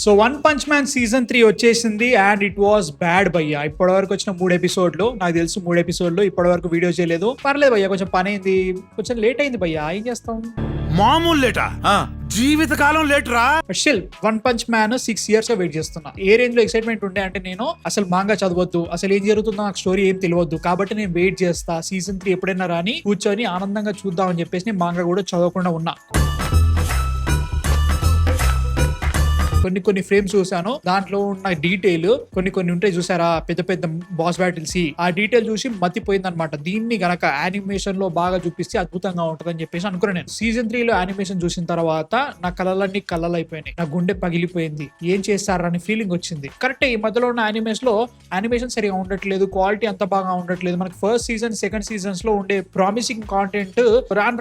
So 'one punch man' season 3 వచ్చేసింది and it was bad భయ్యా. ఇప్పటివరకు వచ్చిన 3 ఎపిసోడ్లు నాకు తెలుసు. 3 ఎపిసోడ్లు ఇప్పటివరకు వీడియో చేయలేదు. పర్లేదు భయ్యా, కొంచెం పని అయింది, కొంచెం లేట్ అయింది భయ్యా, ఏం చేస్తాం. మామూలు లేటా? జీవితకాలం లేట్ రా. But still 'one punch man' 6 years గా వెయిట్ చేస్తున్నా. ఏ రేంజ్ లో ఎక్సైట్మెంట్ ఉండే అంటే, నేను అసలు మాంగా చదవద్దు, అసలు ఏం జరుగుతుందో నాకు స్టోరీ ఏం తెలియవద్దు, కాబట్టి నేను వెయిట్ చేస్తా, సీజన్ 3 ఎప్పుడైనా రాని కూర్చొని ఆనందంగా చూద్దాం అని చెప్పేసి నేను మాంగా కూడా చదవకుండా ఉన్నా. కొన్ని ఫ్రేమ్స్ చూసాను, దాంట్లో ఉన్న డీటెయిల్ కొన్ని ఉంటాయి చూసారా, పెద్ద పెద్ద బాస్ బ్యాటిల్స్, ఆ డీటెయిల్ చూసి మతిపోయింది అనమాట. దీన్ని గనక యానిమేషన్ లో బాగా చూపిస్తే అద్భుతంగా ఉంటదని చెప్పేసి అనుకున్నాను నేను. సీజన్ 3 లో యానిమేషన్ చూసిన తర్వాత నా కళ్ళలన్నీ కళ్ళలైపోయినాయి, నా గుండె పగిలిపోయింది, ఏం చేస్తారని ఫీలింగ్ వచ్చింది. కరెక్ట్, ఈ మధ్యలో ఉన్న యానిమేషన్ సరిగా ఉండట్లేదు, క్వాలిటీ అంత బాగా ఉండట్లేదు. మనకి ఫస్ట్ సీజన్ సెకండ్ సీజన్స్ లో ఉండే ప్రామిసింగ్ కాంటెంట్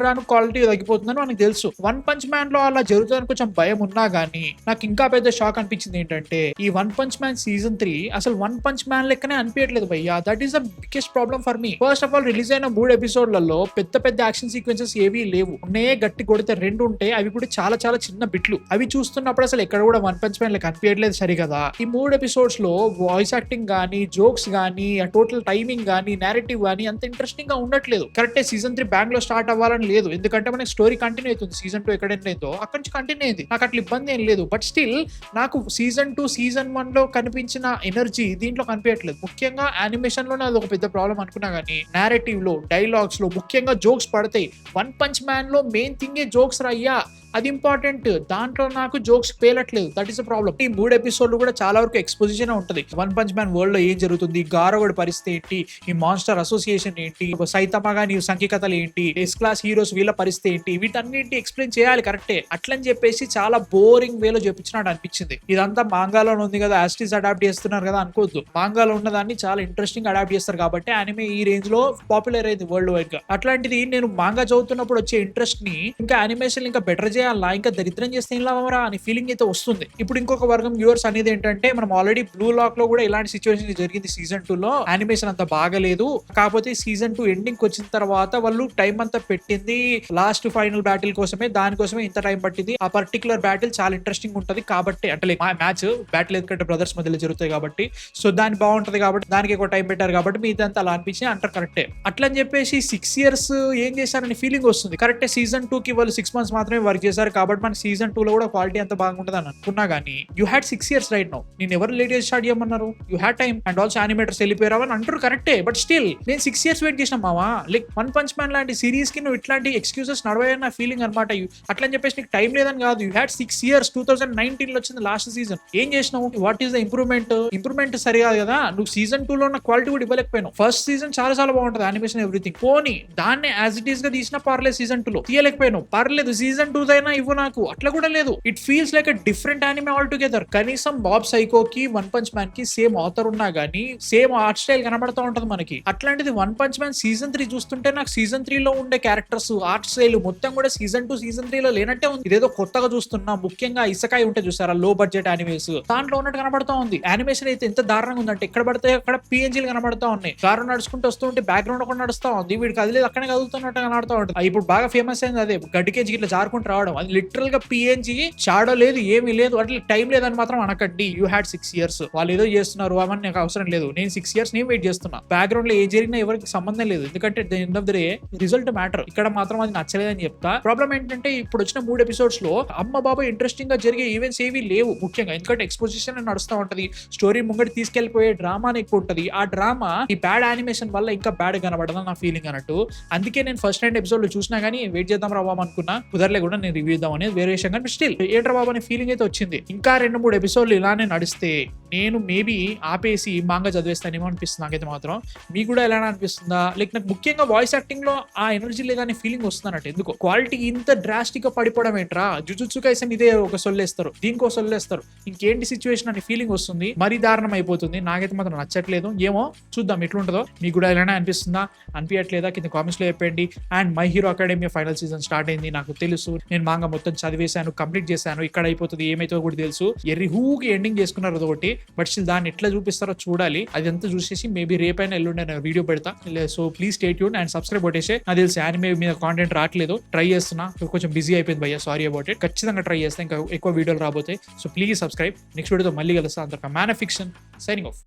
రాను క్వాలిటీ తగ్గిపోతుందని మనకు తెలుసు. 'వన్ పంచ్ మ్యాన్' లో అలా జరుగుతుందని కొంచెం భయం ఉన్నా గానీ నాకు ఇంకా పెద్ద షాక్ అనిపించింది ఏంటంటే, ఈ 'వన్ పంచ్ మ్యాన్' సీజన్ 3 అసలు 'వన్ పంచ్ మ్యాన్' లెక్కనే అనిపించట్లేదు భయ్యా. That is the biggest problem for me. First of all, release అయిన 3 ఎపిసోడ్లలో పెద్ద యాక్షన్ సీక్వెన్సెస్ ఏవీ లేవు. ఉన్నాయే గట్టి కొడితే 2 ఉంటాయి, అవి కూడా చాలా చాలా చిన్న బిట్లు. అవి చూస్తున్నప్పుడు అసలు ఎక్కడ కూడా 'వన్ పంచ్ మ్యాన్' లెక్క అనిపించట్లేదు సరి కదా. ఈ 3 ఎపిసోడ్స్ లో వాయిస్ యాక్టింగ్ గానీ, జోక్స్ గానీ, టోటల్ టైమింగ్ గానీ, నేరేటివ్ గానీ అంత ఇంట్రెస్టింగ్ గా ఉండట్లేదు. కరెక్టే, సీజన్ 3 బ్యాంక్ లో స్టార్ట్ అవ్వాలని లేదు, ఎందుకంటే మనకి స్టోరీ కంటిన్యూ అవుతుంది. సీజన్ 2 ఎక్కడైనా అయిందో అక్కడి నుంచి కంటిన్యూ అయింది, నాకు అట్లా ఇబ్బంది ఏం లేదు. బట్ స్టిల్ నాకు సీజన్ 2 సీజన్ 1 లో కనిపించిన ఎనర్జీ దీంట్లో కనిపించట్లేదు. ముఖ్యంగా యానిమేషన్ లోనే అది ఒక పెద్ద ప్రాబ్లం అనుకున్నా గానీ, నేరేటివ్ లో, డైలాగ్స్ లో ముఖ్యంగా జోక్స్ పడతాయి. 'వన్ పంచ్ మ్యాన్' లో మెయిన్ థింగే జోక్స్ రయ్యా, అది ఇంపార్టెంట్. దాంట్లో నాకు జోక్స్ పేలట్లేదు, దట్ ఈస్ ద ప్రాబ్లం. ఈ 3 ఎపిసోడ్లు కూడా చాలా వరకు ఎక్స్పోజిషన్ ఉంటది. 'వన్ పంచ్ మ్యాన్' వరల్డ్ లో ఏం జరుగుతుంది, గారోగడి పరిస్థితి ఏంటి, ఈ మాన్స్టర్ అసోసియేషన్ ఏంటి, సైతమా గాని సంఖ్యకథలు ఏంటి, ఎస్ క్లాస్ హీరోస్ వీళ్ళ పరిస్థితి ఏంటి, వీటన్నింటి ఎక్స్ప్లెయిన్ చేయాలి కరెక్టే. అట్లని చెప్పేసి చాలా బోరింగ్ వేలో చూపించినట్టు అనిపించింది. ఇదంతా మాంగాలో ఉంది కదా, యాస్టీస్ అడాప్ట్ చేస్తున్నారు కదా అనుకోవద్దు. మాంగాలో ఉన్నదాన్ని చాలా ఇంట్రెస్టింగ్ అడాప్ట్ చేస్తారు కాబట్టి యానిమే ఈ రేంజ్ లో పాపులర్ అయింది వరల్డ్ వైడ్ గా. అట్లాంటిది నేను మాంగా చదువుతున్నప్పుడు వచ్చే ఇంట్రెస్ట్ ని ఇంకా యానిమేషన్ ఇంకా బెటర్ ఇంకా దరిద్రం చేస్తే ఏం లాభమరా అని ఫీలింగ్ అయితే వస్తుంది. ఇప్పుడు ఇంకొక వర్గం వ్యూవర్స్ అనేది ఏంటంటే, మనం ఆల్రెడీ బ్లూ లాక్ లో కూడా ఇలాంటి సిచ్యువేషన్ జరిగింది. సీజన్ 2 లో యానిమేషన్ అంత బాగలేదు, కాకపోతే సీజన్ 2 ఎండింగ్ వచ్చిన తర్వాత వాళ్ళు టైం అంతా పెట్టింది లాస్ట్ ఫైనల్ బ్యాటిల్ కోసమే, దానికోసమే ఇంత టైం పట్టింది. ఆ పర్టికులర్ బ్యాటిల్ చాలా ఇంట్రెస్టింగ్ ఉంటది కాబట్టి, అంటే మ్యాచ్ బ్యాటిల్ ఎందుకంటే బ్రదర్స్ మధ్యలో జరుగుతాయి కాబట్టి, సో దాని బాగుంటది కాబట్టి దానికి ఎక్కువ టైం పెట్టారు కాబట్టి మీదంతా అలా అనిపించి అంటారు కరెక్టే. అట్లా అని చెప్పేసి 6 years ఏం చేశారని ఫీలింగ్ వస్తుంది. కరెక్టే, సీజన్ 2 కి వాళ్ళు 6 months మాత్రమే వర్క్ చేశారు కాబట్టి మన సీజన్ 2 లో కూడా క్వాలిటీ అంత బాగుంటుంది అని అనుకున్నా గానీ, you had 6 years right now. నేను ఎవరు లేట్ చేసి స్టార్ట్ చేయమన్నారు? You had time and also animators వెళ్ళిపోయారు అని అంటారు కరెక్టే. బట్ స్టిల్ నేను 6 years వెయిట్ చేసిన మావా. లైక్ 'వన్ పంచ్ మ్యాన్' లాంటి సిరీస్ కి నువ్వు ఇట్లాంటి ఎక్స్క్యూజెస్ నడవని నా ఫీలింగ్ అనమాట. అట్లా అని చెప్పేసి నీకు టైం లేదని కాదు, యూ హ్యాడ్ 6 years. 2019 లో వచ్చింది లాస్ట్ సీజన్. ఏం చేసినావు? వాట్ ఈస్ ద ఇంప్రూవ్మెంట్ సరికాదు కదా. నువ్వు సీజన్ 2 లో ఉన్న క్వాలిటీ కూడా ఇవ్వలేకపోయినావు. ఫస్ట్ సీజన్ చాలా చాలా బాగుంటది, యానిమేషన్ ఎవ్రీథింగ్. పోనీ దాన్ని యాజ్ ఇట్ ఈస్ గా తీసినా పర్లేదు, సీజన్ 2 లో తీయలేకపోయినావు, పర్లేదు సీజన్ 2 దైనా ఇవ్వు నాకు. అట్లా కూడా లేదు. It feels like a different anime all together. కనీసం బాబ్ సైకోకి 'వన్ పంచ్ మ్యాన్' కి సేమ్ ఆథర్ ఉన్నా గానీ సేమ్ ఆర్ట్ స్టైల్ కనబడతా ఉంటది మనకి. అట్లాంటిది 'వన్ పంచ్ మ్యాన్' సీజన్ 3 చూస్తుంటే నాకు సీజన్ 3 లో ఉండే క్యారెక్టర్స్, ఆర్ట్ స్టైల్ మొత్తం కూడా సీజన్ 2 సీజన్ 3 లో లేనట్టే ఉంది. ఇదేదో కొత్తగా చూస్తున్నా. ముఖ్యంగా ఇసకాయ్ ఉంటే చూసారా, లో బడ్జెట్ యానిమేస్, దాంట్లో ఉన్నట్టు కనబడతా ఉంది. యానిమేషన్ అయితే ఎంత దారుణంగా ఉందంటే, ఎక్కడ పడితే అక్కడ PNGలు కనబడతా ఉన్నాయి. కారు నడుచుకుంటూ వస్తూ ఉంటే బ్యాక్గ్రౌండ్ కూడా నడుస్తా ఉంది, వీడికి కదిలేదు అక్కడే కదులుతున్నట్టు కనబడతా ఉంటుంది. ఇప్పుడు బాగా ఫేమస్ అయింది అదే, గడ్డికేజీ ఇట్లా జారుకుంటూ రావడం. అది లిటరల్ గా PNG, షాడో లేదు, ఏమీ లేదు. అట్లా టైం లేదని మాత్రం అనకండి. You had 6 years. వాళ్ళు ఏదో చేస్తున్నారు అవన్నీ నాకు అవసరం లేదు. నేను 6 years నేను వెయిట్ చేస్తున్నా. బ్యాక్గ్రౌండ్ లో ఏ జరిగినా ఎవరికి సంబంధం లేదు, ఎందుకంటే end of the day result matter. ఇక్కడ మాత్రం అది నచ్చలేదని చెప్తా. ప్రాబ్లం ఏంటంటే, ఇప్పుడు వచ్చిన 3 ఎపిసోడ్స్ లో అమ్మ బాబా ఇంట్రెస్టింగ్ గా జరిగే ఈవెంట్స్ ఏవి లేవు. ముఖ్యంగా ఎందుకంటే ఎక్స్పోజిషన్ నడుస్తూ ఉంటది, స్టోరీ ముంగడి తీసుకెళ్లిపోయే డ్రామా ఎక్కువ ఉంటది. ఆ డ్రామా ఈ బ్యాడ్ యానిమేషన్ వల్ల ఇంకా బ్యాడ్ కనబడదని నా ఫీలింగ్ అన్నట్టు. అందుకే నేను ఫస్ట్ 2 ఎపిసోడ్ లో చూసినా గానీ వెయిట్ చేద్దాం రాబాబు అనుకున్నా, కుదరలే కూడా నేను రివ్యూ ఇద్దాం అనేది వేరే విషయం. కానీ స్టిల్ ఏంట్రా బాబు అనే ఫీలింగ్ అయితే వచ్చింది. ఇంకా 2-3 ఎపిసోడ్లు ఇలానే నడిస్తే నేను మేబీ ఆపేసి మాంగా చదివేస్తానేమో అనిపిస్తుంది నాకైతే మాత్రం. మీకు కూడా ఎలా అనిపిస్తుందా? లైక్ నాకు ముఖ్యంగా వాయిస్ యాక్టింగ్ లో ఆ ఎనర్జీ లేదనే ఫీలింగ్ వస్తున్నట్టు. ఎందుకు క్వాలిటీ ఇంత డ్రాస్టిక్ గా పడిపోవడం ఏంట్రా? జుజుత్సు కైసెన్ ఇదే ఒక సొల్లేస్తారు, దీనికో సొల్లేస్తారు, ఇంకేంటి సిచ్యువేషన్ అనే ఫీలింగ్ వస్తుంది. మరీ దారుణం అయిపోతుంది. నాకైతే మాత్రం నచ్చట్లేదు. ఏమో చూద్దాం ఎట్లుంటుందో. మీకు కూడా ఎలానే అనిపిస్తుందా, అనిపించట్లేదా? కింద కామెంట్స్ లో చెప్పండి. And my hero academy final season start అయింది, నాకు తెలుసు. నేను మాంగా మొత్తం చదివేశాను, కంప్లీట్ చేశాను. ఇక్కడ అయిపోతుంది, ఏమైతే కూడా తెలుసు. ఎర్రి హూకి ఎండింగ్ చేసుకున్నారు అదొకటి. బట్ స్టిల్ దాన్ని ఎట్లా చూపిస్తారో చూడాలి. అదంతా చూసేసి మేబీ రేపైనా ఎల్లుండి నేను వీడియో పెడతా. So please stay tune and subscribe కొట్టేసి. నాకు తెలిసి యానిమే మీద కాంటెంట్ రావట్లేదు, ట్రై చేస్తున్నా, కొంచెం బిజీ అయిపోయింది భయ్యా, సారీ అబౌట్ ఇట్. ఖచ్చితంగా ట్రై చేస్తా, ఇంకా ఎక్కువ వీడియోలు రాబోతాయి. So please subscribe. నెక్స్ట్ వీడియోతో మళ్ళీ కలుస్తా. అంతగా man of fiction signing of.